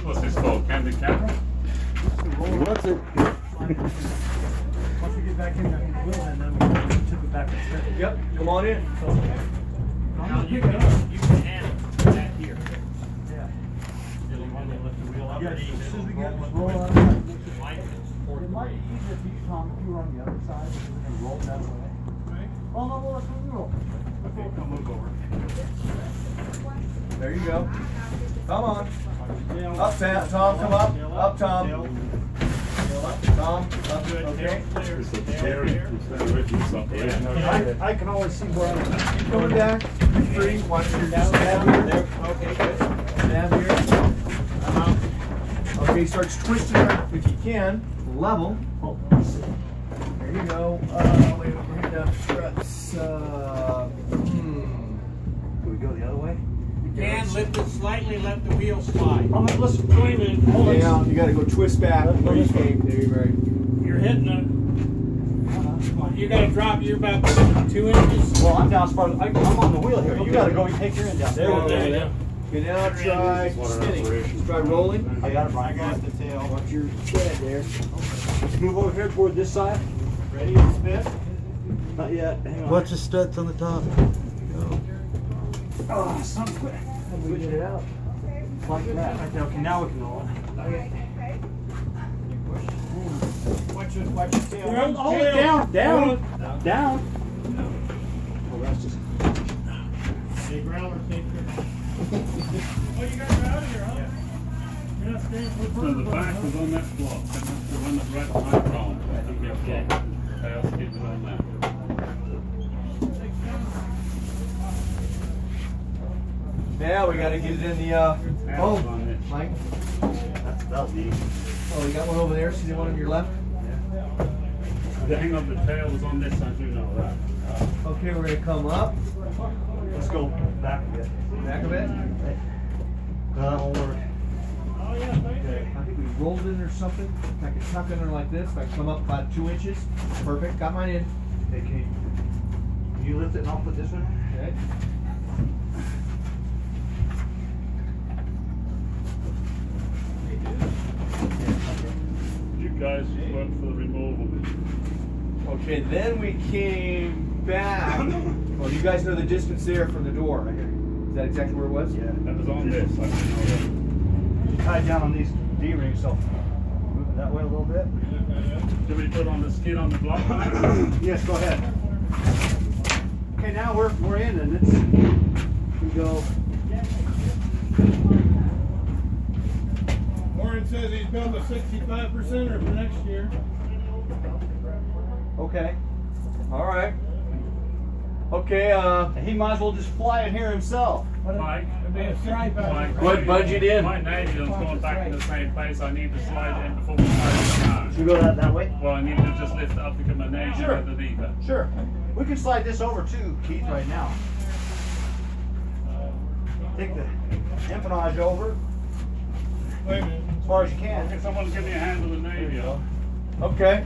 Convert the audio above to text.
What's this called? Candid camera? What's it? Once we get back in the wheel, and then we'll tip it back. Yep, come on in. Now you can handle that here. Yeah. You want to lift the wheel up? Yeah, as soon as we get roll on it. It might be easier for you, Tom, if you were on the other side and roll that way. Right? Oh, no, well, that's what we roll. Okay, come move over. There you go. Come on. Up, Tom, come up. Up, Tom. Tom, up, okay. I can always see where I'm Keep going back. Free. Watch your stab here. Okay, good. Stab here. Okay, starts twisting if you can. Level. Oh, there you go. Wait, we're heading down struts. Can we go the other way? And lift it slightly, let the wheel slide. I'm gonna listen. Wait a minute. Hold on. Yeah, you gotta go twist back where you came. There you right. You're hitting it. Come on, you gotta drop. You're about 2 inches. Well, I'm down as far as I'm on the wheel here. You gotta go. You take your end down. There you go. Okay, now try spinning. Try rolling. I got it, Brian. I got the tail. Watch your head there. Move over here toward this side. Ready to spin? Not yet. Hang on. Watch the struts on the top. Oh, son, quit. We get it out. Like that. Okay, now we can roll it. Okay. Watch your tail. Hold it down, down. Oh, that's just. Hey, Growler, take your. Oh, you guys are out of here, huh? Yeah. You're not staying for So the back was on that block, and that's the one that's right behind the wrong. I think you're okay. I'll skip it on that. Now we gotta get it in the Mike. That was easy. Oh, you got one over there. See the one on your left? The hang of the tail was on this side, you know that. Okay, we're gonna come up. Let's go back a bit. Back a bit. That won't work. Oh, yeah, thank you. I think we rolled in or something. If I can tuck in there like this, if I come up about 2 inches. Perfect. Got mine in. Hey, can you lift it and I'll put this one? Okay. You guys went for the removal. Okay, then we came back. Well, you guys know the distance there from the door. Is that exactly where it was? Yeah. That was on this, I didn't know Tied down on these D-rings, so move it that way a little bit. that. Did we put on the skin on the block? Yes, go ahead. Okay, now we're in and it's we go. Warren says he's built a 65%er for next year. Okay. All right. Okay, He might as well just fly it here himself. Mike, What budget in? My nail's going back in the same place. I need to slide it in before we slide it down. Should we go that way? Well, I need to just lift it up because my nail's Sure. underneath it. Sure. We can slide this over too, Keith, right now. Take the empennage over Wait a minute. as far as you can. Can someone give me a hand with the nail? okay.